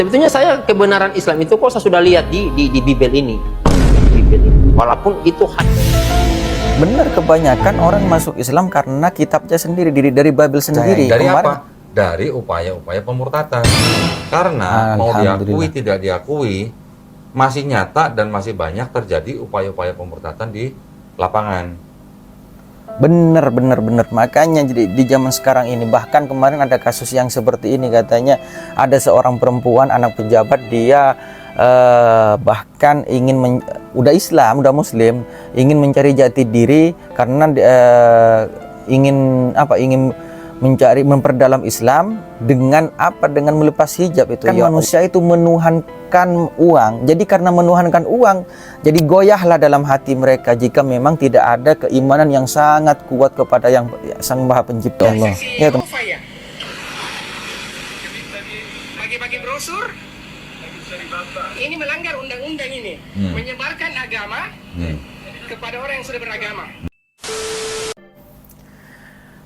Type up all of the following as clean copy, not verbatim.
Sebetulnya saya kebenaran Islam itu kok saya sudah lihat di Bible ini. Walaupun itu benar, kebanyakan orang masuk Islam karena kitabnya sendiri, dari Bible sendiri. Dari apa? Dari upaya-upaya pemurtadan. Karena mau diakui tidak diakui, masih nyata dan masih banyak terjadi upaya-upaya pemurtadan di lapangan. Bener. Makanya jadi di zaman sekarang ini, bahkan kemarin ada kasus yang seperti ini, katanya ada seorang perempuan anak pejabat, dia bahkan udah Islam, udah Muslim, ingin mencari jati diri karena ingin memperdalam Islam dengan melepas hijab itu. Kan manusia itu menuhankan uang. Jadi karena menuhankan uang, jadi goyahlah dalam hati mereka jika memang tidak ada keimanan yang sangat kuat kepada yang Sang Maha Pencipta Allah. Ya, teman. Bagi-bagi brosur. Ini melanggar undang-undang ini. Menyebarkan agama kepada orang yang sudah beragama.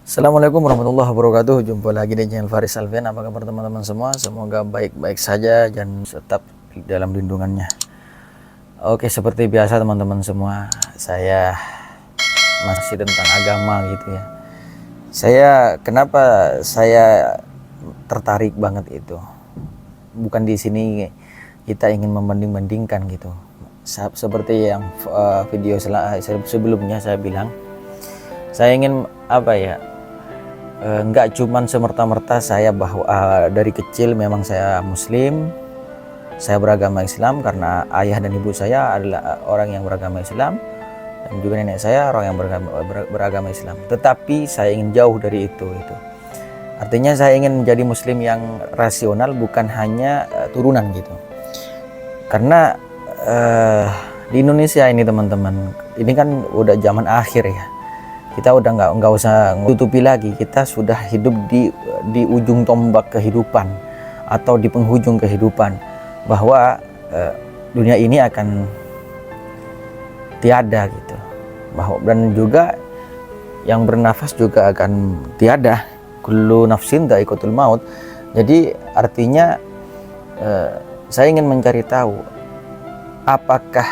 Assalamualaikum warahmatullahi wabarakatuh. Jumpa lagi di channel Faris Alfian. Apa kabar teman-teman semua? Semoga baik-baik saja dan tetap dalam lindungannya. Oke, seperti biasa teman-teman semua, saya masih tentang agama gitu ya. Kenapa saya tertarik banget itu? Bukan di sini kita ingin membanding-bandingkan gitu. Seperti yang video sebelumnya saya bilang, saya ingin nggak cuman semerta-merta saya bahwa dari kecil memang saya Muslim, saya beragama Islam karena ayah dan ibu saya adalah orang yang beragama Islam, dan juga nenek saya orang yang beragama Islam. Tetapi saya ingin jauh dari itu. Artinya saya ingin menjadi Muslim yang rasional, bukan hanya turunan gitu. Karena di Indonesia ini teman-teman, ini kan udah zaman akhir ya. Kita udah nggak usah tutupi lagi, kita sudah hidup di ujung tombak kehidupan atau di penghujung kehidupan, bahwa dunia ini akan tiada gitu, dan juga yang bernafas juga akan tiada. Kullu nafsin dha'iqatul maut. Jadi artinya saya ingin mencari tahu apakah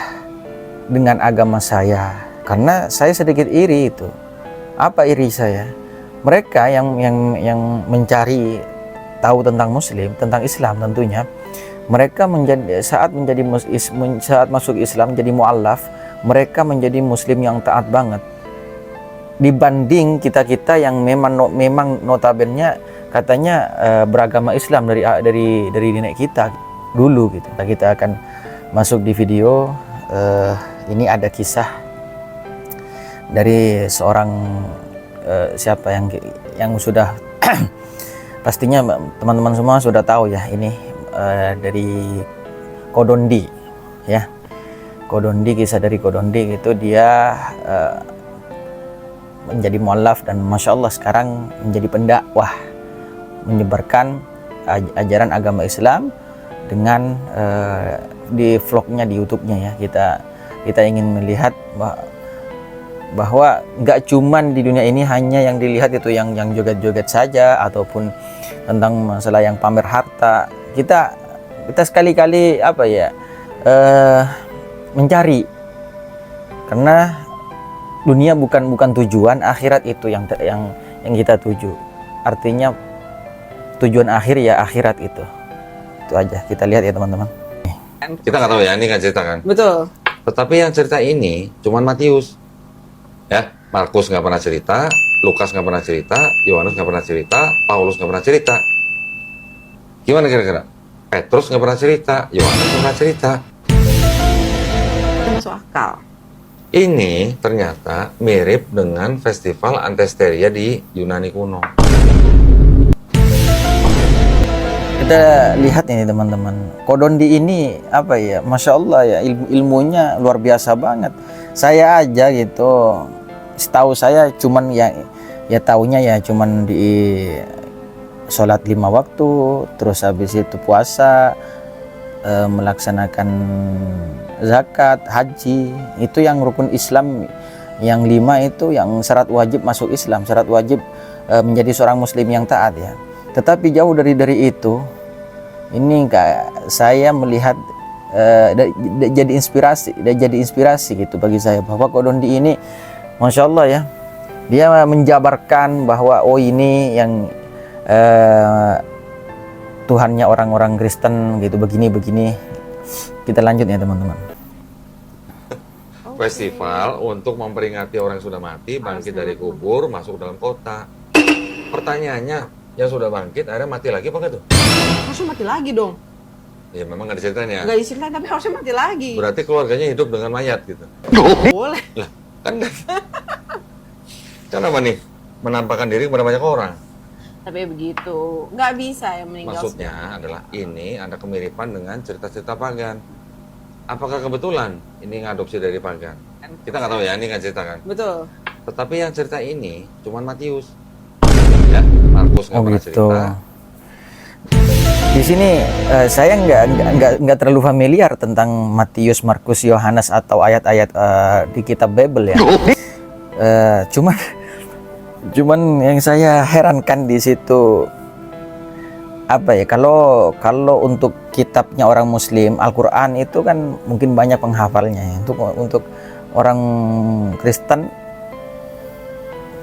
dengan agama saya, karena saya sedikit iri itu. Apa iri saya? Mereka yang mencari tahu tentang Muslim, tentang Islam tentunya, mereka saat masuk Islam jadi mu'allaf, mereka menjadi Muslim yang taat banget. Dibanding kita yang memang notabene katanya beragama Islam dari nenek kita dulu gitu. Kita akan masuk di video ini. Ada kisah dari seorang siapa yang sudah pastinya teman-teman semua sudah tahu ya, ini dari Kodondi ya. Kisah dari Kodondi itu, dia menjadi mu'allaf dan Masya Allah sekarang menjadi pendakwah, menyebarkan ajaran agama Islam dengan di vlognya di YouTube-nya ya. Kita ingin melihat bahwa nggak cuman di dunia ini hanya yang dilihat itu yang joget-joget saja, ataupun tentang masalah yang pamer harta. Kita sekali-kali mencari, karena dunia bukan tujuan, akhirat itu yang kita tuju. Artinya tujuan akhir ya akhirat itu aja. Kita lihat ya teman-teman. Kita nggak tahu ya, ini nggak ceritakan. Betul. Tetapi yang cerita ini cuman Matius. Ya, Markus nggak pernah cerita, Lukas nggak pernah cerita, Yohanes nggak pernah cerita, Paulus nggak pernah cerita. Gimana kira-kira? Petrus nggak pernah cerita, Yohanes nggak pernah cerita. Itu masuk akal. Ini ternyata mirip dengan festival Antesteria di Yunani kuno. Kita lihat ini teman-teman, Kodondi ini Masya Allah ya, ilmunya luar biasa banget. Saya aja gitu, setahu saya cuman ya taunya ya cuman di sholat 5 waktu, terus habis itu puasa, melaksanakan zakat, haji, itu yang rukun Islam yang 5 itu yang syarat wajib masuk Islam, syarat wajib menjadi seorang Muslim yang taat ya. Tetapi jauh dari itu ini Kak, saya melihat jadi inspirasi gitu bagi saya bahwa Kodondi ini Masya Allah ya, dia menjabarkan bahwa oh ini yang Tuhannya orang-orang Kristen gitu, begini. Kita lanjut ya teman-teman. Festival untuk memperingati orang yang sudah mati, bangkit dari kubur, masuk dalam kota. Pertanyaannya, yang sudah bangkit akhirnya mati lagi apa enggak tuh? Harusnya mati lagi dong. Ya memang nggak diceritain ya. Nggak diseritain, tapi harusnya mati lagi. Berarti keluarganya hidup dengan mayat gitu. Boleh. Lah, kan apa nih? Menampakkan diri kepada banyak orang. Tapi begitu, nggak bisa yang meninggal. Maksudnya adalah ini ada kemiripan dengan cerita-cerita pagan. Apakah kebetulan ini ngadopsi dari pagan? Kita nggak tahu ya, ini nggak cerita kan. Betul. Tetapi yang cerita ini cuman Matius. Ya, Markus nggak pernah cerita. Di sini saya nggak terlalu familiar tentang Matius, Markus, Yohanes atau ayat-ayat di kitab Bible ya. Cuman yang saya herankan di situ apa ya, kalau untuk kitabnya orang Muslim, Al-Quran itu kan mungkin banyak penghafalnya ya. Untuk orang Kristen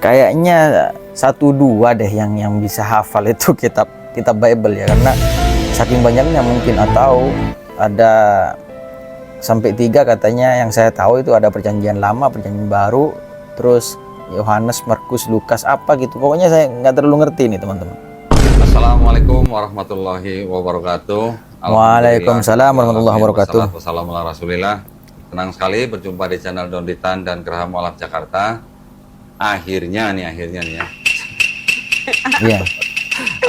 kayaknya 1-2 deh yang bisa hafal itu kitab Bible ya, karena saking banyaknya mungkin, atau ada sampai 3 katanya yang saya tahu itu ada Perjanjian Lama, Perjanjian Baru, terus Yohanes, Markus, Lukas apa gitu. Pokoknya saya nggak terlalu ngerti nih teman-teman. Assalamualaikum warahmatullahi wabarakatuh. Waalaikumsalam warahmatullahi wabarakatuh. Wassalamualaikum warahmatullahi. Senang sekali berjumpa di channel Donditan dan Geraha Mu'alaf Jakarta. Akhirnya nih ya. Iya.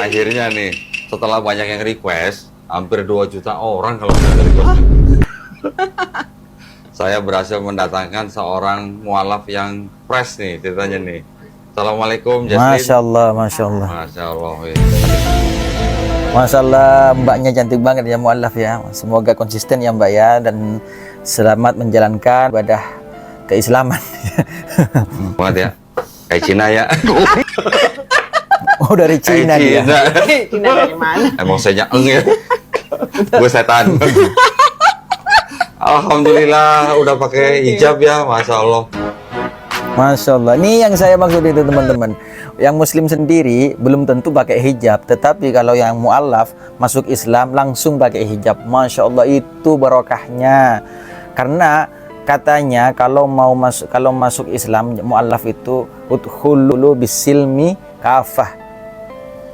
Akhirnya nih, setelah banyak yang request, hampir 2 juta orang kalau nggak ada request. Saya berhasil mendatangkan seorang mualaf yang fresh nih ceritanya nih. Assalamualaikum Jaslin. Masya Allah, Masya Allah. Masya Allah. Masya Allah, mbaknya cantik banget ya mualaf ya. Semoga konsisten ya mbak ya, dan selamat menjalankan ibadah keislaman. Banget ya, kayak Cina ya. Oh dari Cina dia. Cina dari mana? Emang saya ya. Gue setan. Alhamdulillah udah pakai hijab ya, Masya Allah. Masya Allah. Ini yang saya maksud itu teman-teman. Yang Muslim sendiri belum tentu pakai hijab, tetapi kalau yang mualaf masuk Islam langsung pakai hijab. Masya Allah, itu barokahnya. Karena katanya kalau masuk Islam mualaf itu udkhulu bisilmi kafah.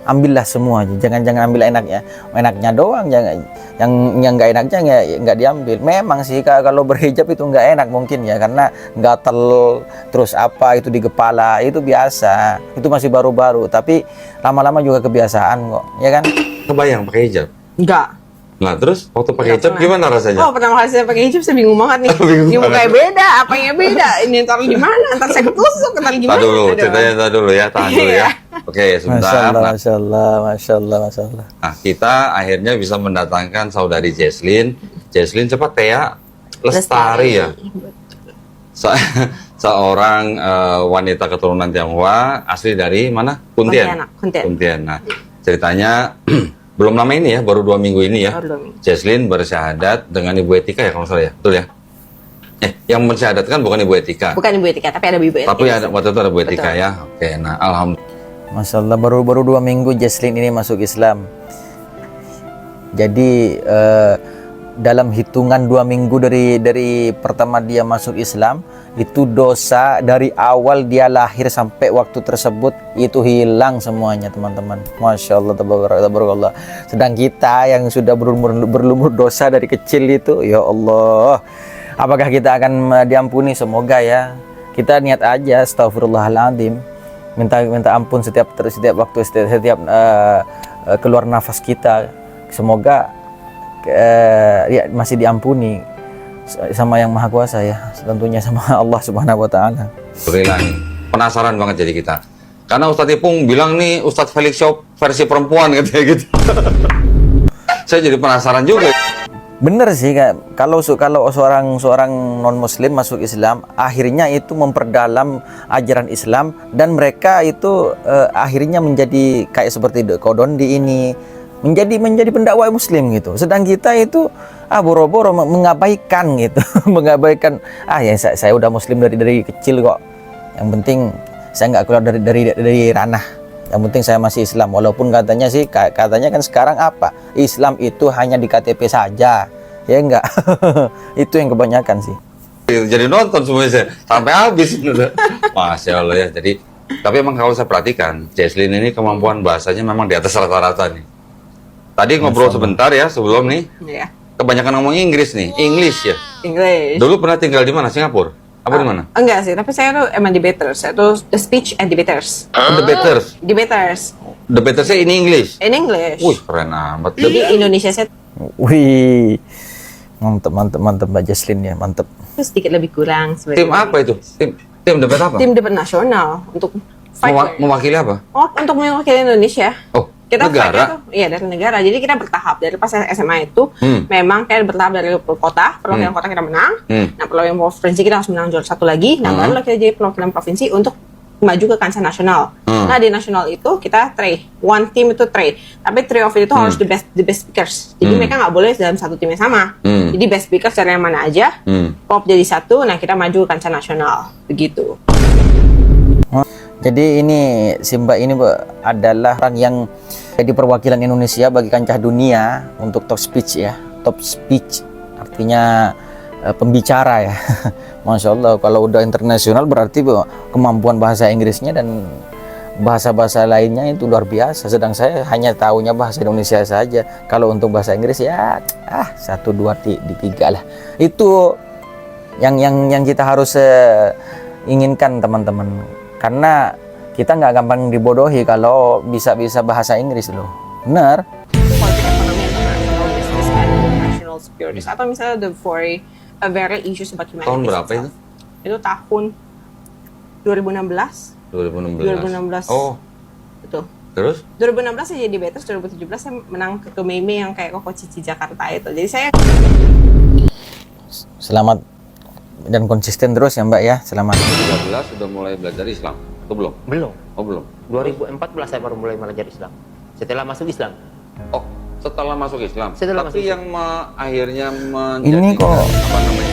Ambillah semua, jangan ambil enaknya doang, jangan yang nggak enaknya nggak diambil. Memang sih kalau berhijab itu nggak enak mungkin ya, karena gatel terus apa itu di kepala, itu biasa, itu masih baru-baru, tapi lama-lama juga kebiasaan kok, ya kan? Kebayang pakai hijab? Enggak. Nah terus waktu pakai hijab gimana rasanya? Oh, pertama kali saya pakai hijab saya bingung banget nih. Ini mukanya beda, apanya beda? Ini taruh di mana? Ntar saya ketusuk, ntar gimana? Tahan dulu ya. Oke, sebentar. Masya Allah. Nah, kita akhirnya bisa mendatangkan saudari Jaslin. Jaslin cepat Tea Lestari ya. Seorang wanita keturunan Tionghoa, asli dari mana? Kuntian. Nah, ceritanya belum lama ini ya, baru 2 minggu ini ya. Jaslin bersyahadat dengan Ibu Etika ya kalau salah ya, betul ya? Yang mensyahadatkan bukan Ibu Etika. Bukan Ibu Etika, tapi ada Ibu Etika. Tapi ada, waktu itu ada Ibu Etika ya. Oke, nah alhamdulillah. Masya Allah, baru 2 minggu Jaslin ini masuk Islam. Jadi dalam hitungan 2 minggu dari pertama dia masuk Islam, itu dosa dari awal dia lahir sampai waktu tersebut itu hilang semuanya teman-teman. Masya Allah, tabarakallah. Sedang kita yang sudah berlumur dosa dari kecil itu, ya Allah, apakah kita akan diampuni? Semoga ya. Kita niat aja, astagfirullahaladzim, minta ampun setiap waktu, setiap keluar nafas kita. Semoga ya masih diampuni sama yang Maha Kuasa ya, tentunya sama Allah Subhanahu wa taala. Alhamdulillah nih. Penasaran banget jadi kita. Karena Ustadz Ipung bilang nih Ustadz Felix Shop versi perempuan katanya gitu. Saya jadi penasaran juga. Bener sih, kalau seorang non muslim masuk Islam, akhirnya itu memperdalam ajaran Islam, dan mereka itu akhirnya menjadi kayak seperti Kodondi ini, menjadi pendakwah muslim gitu. Sedang kita itu boro-boro mengabaikan gitu. Mengabaikan ya saya udah muslim dari kecil kok. Yang penting saya nggak keluar dari ranah. Yang penting saya masih Islam. Walaupun katanya kan sekarang apa? Islam itu hanya di KTP saja. Ya enggak. Itu yang kebanyakan sih. Jadi nonton semuanya sampai habis. Masya Allah ya. Jadi tapi emang kalau saya perhatikan, Jesslyn ini kemampuan bahasanya memang di atas rata-rata nih. Tadi ngobrol sebentar ya sebelum nih. Iya. Kebanyakan ngomong Inggris nih, English ya. English. Dulu pernah tinggal di mana? Singapura? Apa di mana? Enggak sih, tapi saya tuh emang debaters. Saya tuh the speech and debaters. Debaters. Debaters. Debatersnya ini English. In English. Wih, keren amat. Jadi Indonesia saya Wih, mantep Mbak Jesslyn ya, mantep. tuh sedikit lebih kurang sebenarnya. Tim apa itu? Tim debat apa? Tim debat nasional untuk fight. Mewakili apa? Oh, untuk mewakili Indonesia. Oh, Kita negara. fight-nya tuh, iya dari negara. Jadi kita bertahap dari pas SMA itu, memang kayak bertahap dari kota, perwakilan kota kita menang. Nah, perwakilan provinsi kita harus menang juara satu lagi. Nah, baru kita jadi perwakilan provinsi untuk maju ke kancah nasional. Nah, di nasional itu kita tray, one team itu tray. Tapi tray of it itu harus the best speakers. Jadi mereka nggak boleh dalam satu tim yang sama. Jadi best speakers dari yang mana aja, pop jadi satu. Nah, kita maju ke kancah nasional, begitu. Jadi ini Simba ini adalah orang yang jadi perwakilan Indonesia bagi kancah dunia untuk top speech ya. Top speech artinya pembicara ya. Masya Allah, kalau udah internasional berarti kemampuan bahasa Inggrisnya dan bahasa-bahasa lainnya itu luar biasa. Sedang saya hanya tahunya bahasa Indonesia saja. Kalau untuk bahasa Inggris ya 1, 2, 3 lah. Itu yang kita harus inginkan teman-teman. Karena kita nggak gampang dibodohi kalau bisa bahasa Inggris loh. Benar. Politik ekonomi internasional, business and national security. Atau misalnya the very issues about humanity. Tahun berapa itu? Itu tahun 2016. 2016. Oh, Betul. terus? 2016 saya jadi debaters, 2017 saya menang ke Meme yang kayak Koko Cici Jakarta itu. Jadi saya Selamat dan konsisten terus ya Mbak ya. Selamat. 2013 sudah mulai belajar Islam atau belum? Belum. Oh, belum. 2014 saya baru mulai belajar Islam. Setelah masuk Islam. Oh, setelah masuk Islam. Setelah Tapi masuk yang akhirnya menjadi Ini kok apa namanya?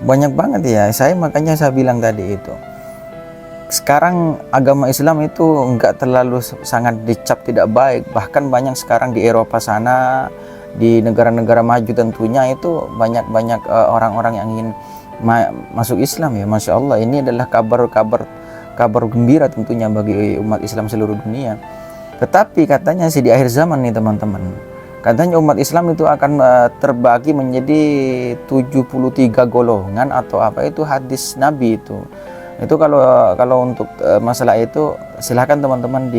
Banyak banget ya. Makanya saya bilang tadi itu. Sekarang agama Islam itu enggak terlalu sangat dicap tidak baik. Bahkan banyak sekarang di Eropa sana, di negara-negara maju tentunya itu banyak orang-orang yang ingin masuk Islam ya. Masya Allah, ini adalah kabar gembira tentunya bagi umat Islam seluruh dunia. Tetapi katanya sih di akhir zaman nih teman-teman, katanya umat Islam itu akan terbagi menjadi 73 golongan atau apa itu hadis Nabi itu. Itu kalau untuk masalah itu silahkan teman-teman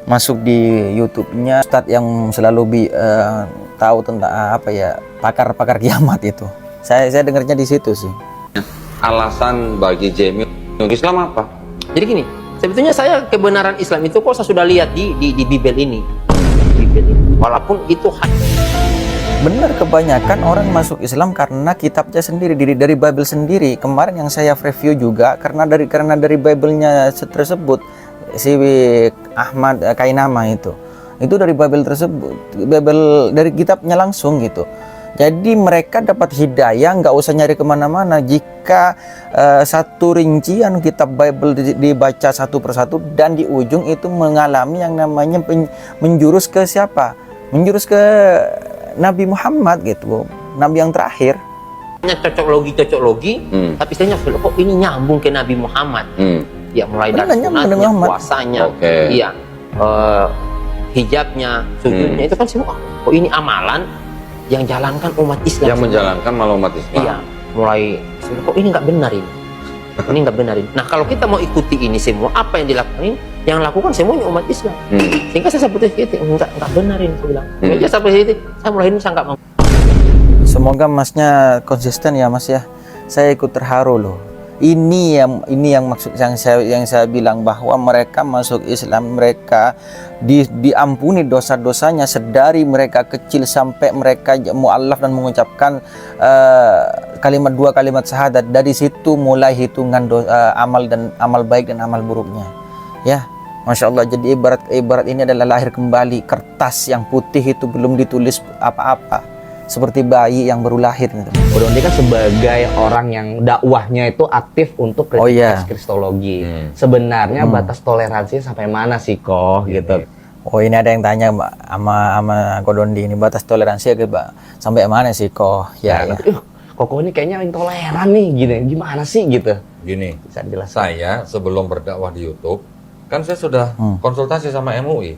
masuk di YouTube-nya Ustadz yang selalu tahu tentang pakar kiamat itu. Saya dengarnya di situ sih. Alasan bagi Jamie untuk Islam apa? Jadi gini, sebetulnya saya kebenaran Islam itu kok saya sudah lihat di Bible ini. Walaupun itu Benar, kebanyakan orang masuk Islam karena kitabnya sendiri, dari Bible sendiri. Kemarin yang saya review juga karena dari Bible-nya tersebut, si Ahmad Kainama itu dari Bible tersebut, dari kitabnya langsung gitu. Jadi mereka dapat hidayah, nggak usah nyari kemana-mana. Jika satu rincian kitab Bible dibaca satu persatu dan di ujung itu mengalami yang namanya menjurus ke siapa? Menjurus ke Nabi Muhammad gitu, Nabi yang terakhir. cocok logi, tapi istilahnya kok ini nyambung ke Nabi Muhammad. Ya mulai dari sunatnya, puasanya, iya, hijabnya, sujudnya itu kan semua. Oh ini amalan yang jalankan umat Islam. Yang menjalankan malah umat Islam. Iya, mulai kok ini nggak benar ini. Ini nggak benar ini. Nah kalau kita mau ikuti ini semua, apa yang dilakukan ini? Yang lakukan semuanya umat Islam. Sehingga saya seperti itu, nggak benar ini saya bilang. Sehingga seperti itu, saya mulai ini saya nggak mau. Semoga masnya konsisten ya mas ya. Saya ikut terharu loh. Ini yang maksud yang saya bilang bahwa mereka masuk Islam, mereka diampuni dosa-dosanya sedari mereka kecil sampai mereka mu'allaf dan mengucapkan dua kalimat syahadat. Dari situ mulai hitungan amal baik dan amal buruknya. Ya, Masya Allah, jadi ibarat ini adalah lahir kembali, kertas yang putih itu belum ditulis apa-apa, seperti bayi yang baru lahir gitu. Kodondi kan sebagai orang yang dakwahnya itu aktif untuk kritik Oh, iya. kristologi. Sebenarnya batas toleransi sampai mana sih kok gitu? Oh, ini ada yang tanya Mbak, sama Kodondi ini, batas toleransi sampai mana sih kok? Ya, Nanti, Koko ini kayaknya intoleran nih, gimana sih gitu? Gini, Bisa dijelaskan? saya sebelum berdakwah di YouTube, kan saya sudah konsultasi sama MUI.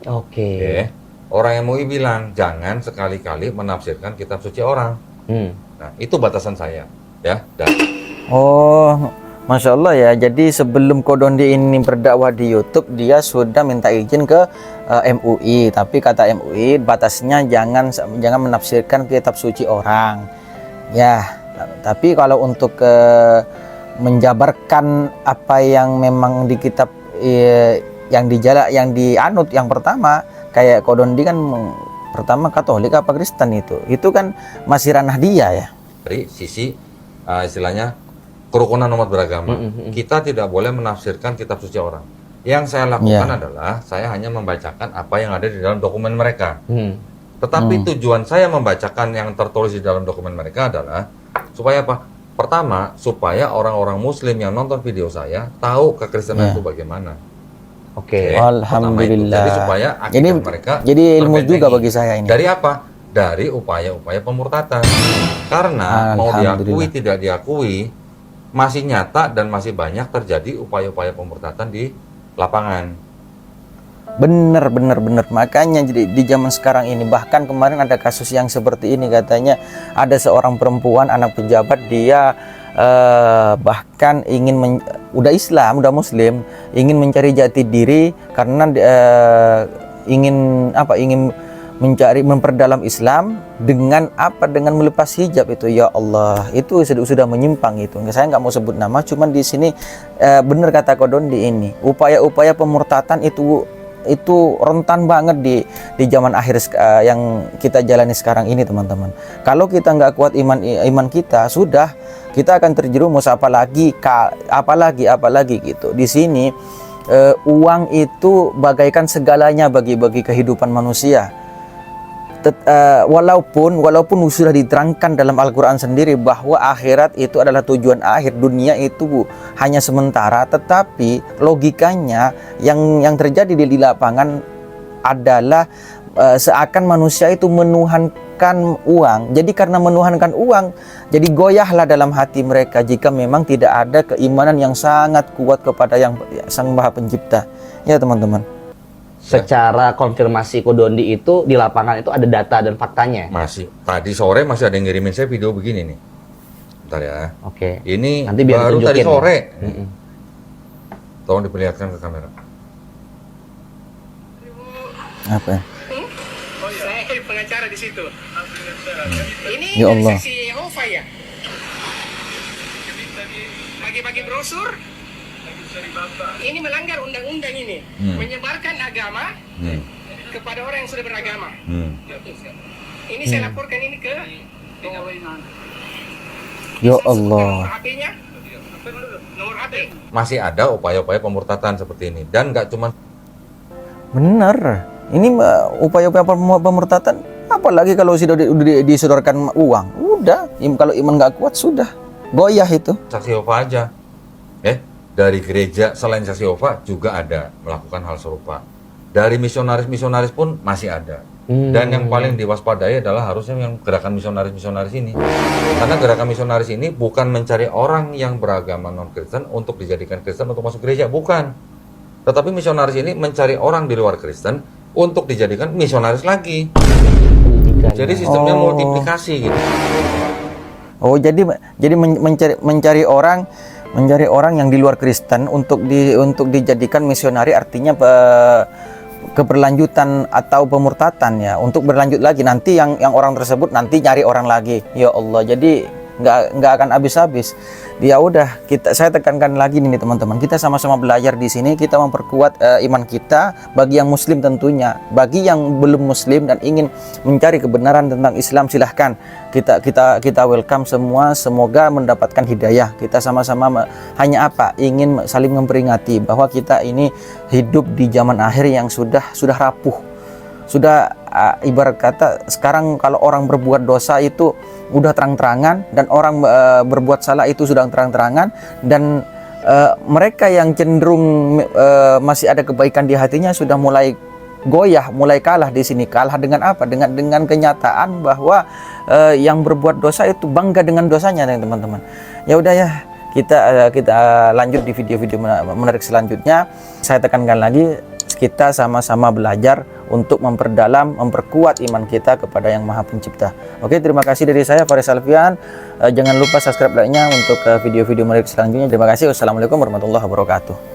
Oke. Oke. Orang MUI bilang jangan sekali-kali menafsirkan kitab suci orang. Nah, itu batasan saya, ya. Dan Oh, Masya Allah ya. Jadi sebelum Kodondi ini berdakwah di YouTube, dia sudah minta izin ke MUI. Tapi kata MUI, batasnya jangan menafsirkan kitab suci orang. Ya, tapi kalau untuk menjabarkan apa yang memang di kitab yang dianut yang pertama, kayak Kodondi kan pertama Katolik apa Kristen itu kan masih ranah dia ya. dari sisi istilahnya kerukunan umat beragama, kita tidak boleh menafsirkan kitab suci orang. Yang saya lakukan adalah saya hanya membacakan apa yang ada di dalam dokumen mereka. Tetapi tujuan saya membacakan yang tertulis di dalam dokumen mereka adalah supaya apa? Pertama, supaya orang-orang Muslim yang nonton video saya tahu kekristenan itu bagaimana. Oke. Alhamdulillah. Jadi supaya akidah mereka jadi ilmu juga terbentengi. bagi saya ini. Dari apa? Dari upaya-upaya pemurtatan. Karena mau diakui tidak diakui, masih nyata dan masih banyak terjadi upaya-upaya pemurtatan di lapangan. Bener. Makanya jadi di zaman sekarang ini, bahkan kemarin ada kasus yang seperti ini, katanya ada seorang perempuan anak pejabat, dia bahkan udah Islam, udah Muslim, ingin mencari jati diri karena ingin memperdalam Islam dengan melepas hijab itu. Ya Allah, itu sudah menyimpang itu. Saya nggak mau sebut nama, cuman di sini bener kata Kodondi ini, upaya-upaya pemurtatan itu rentan banget di zaman akhir yang kita jalani sekarang ini, teman-teman. Kalau kita nggak kuat iman kita, sudah kita akan terjerumus, apalagi gitu. Di sini uang itu bagaikan segalanya bagi kehidupan manusia. Walaupun sudah diterangkan dalam Al-Quran sendiri bahwa akhirat itu adalah tujuan akhir, dunia itu hanya sementara, tetapi logikanya yang terjadi di lapangan adalah seakan manusia itu menuhankan uang. Jadi karena menuhankan uang, jadi goyahlah dalam hati mereka jika memang tidak ada keimanan yang sangat kuat kepada yang Sang Maha Pencipta. Ya, teman-teman. Secara konfirmasi Kodondi itu di lapangan itu ada data dan faktanya. Masih. Tadi sore masih ada yang ngirimin saya video begini nih. Bentar ya. Oke. Ini Nanti biar baru tadi ditunjukin. sore. Tolong diperlihatkan ke kamera. Apa? Oh, saya pengacara di situ. Ini Ya Allah. saksi Yehova ya? Bagi-bagi brosur. Ini melanggar undang-undang ini. Menyebarkan agama kepada orang yang sudah beragama. Ini saya laporkan ini ke Ya Allah. nomor HP-nya. Nomor HP. Masih ada upaya-upaya pemurtatan seperti ini. Dan nggak cuma Benar. Ini upaya-upaya pemurtatan, apalagi kalau sudah disodorkan uang. Udah, kalau iman nggak kuat sudah goyah itu. saksi Yehova aja. Dari gereja selain saksi Yehova juga ada melakukan hal serupa. Dari misionaris-misionaris pun masih ada. Dan yang paling diwaspadai adalah harusnya yang gerakan misionaris-misionaris ini. Karena gerakan misionaris ini bukan mencari orang yang beragama non-Kristen untuk dijadikan Kristen untuk masuk gereja, bukan. Tetapi misionaris ini mencari orang di luar Kristen untuk dijadikan misionaris lagi. Jadi sistemnya multiplikasi gitu. Oh, jadi mencari orang yang di luar Kristen untuk dijadikan misionari, artinya keberlanjutan atau pemurtatan ya, untuk berlanjut lagi nanti yang orang tersebut nanti nyari orang lagi. Ya Allah, jadi nggak akan habis-habis. Ya udah, saya tekankan lagi nih teman-teman, kita sama-sama belajar di sini, kita memperkuat iman kita. Bagi yang muslim tentunya, bagi yang belum muslim dan ingin mencari kebenaran tentang Islam, silahkan kita welcome semua. Semoga mendapatkan hidayah. Kita sama-sama hanya apa, ingin saling memperingati bahwa kita ini hidup di zaman akhir yang sudah rapuh. Sudah ibarat kata sekarang kalau orang berbuat dosa itu udah terang-terangan, dan orang berbuat salah itu sudah terang-terangan, dan mereka yang cenderung masih ada kebaikan di hatinya sudah mulai goyah, mulai kalah di sini. Kalah dengan apa? Dengan kenyataan bahwa yang berbuat dosa itu bangga dengan dosanya, teman-teman. Ya udah ya, kita lanjut di video-video menarik selanjutnya. Saya tekankan lagi, kita sama-sama belajar untuk memperkuat iman kita kepada Yang Maha Pencipta. Oke, terima kasih dari saya, Faris Alfian. Jangan lupa subscribe like-nya untuk video-video menarik selanjutnya. Terima kasih. Wassalamualaikum warahmatullahi wabarakatuh.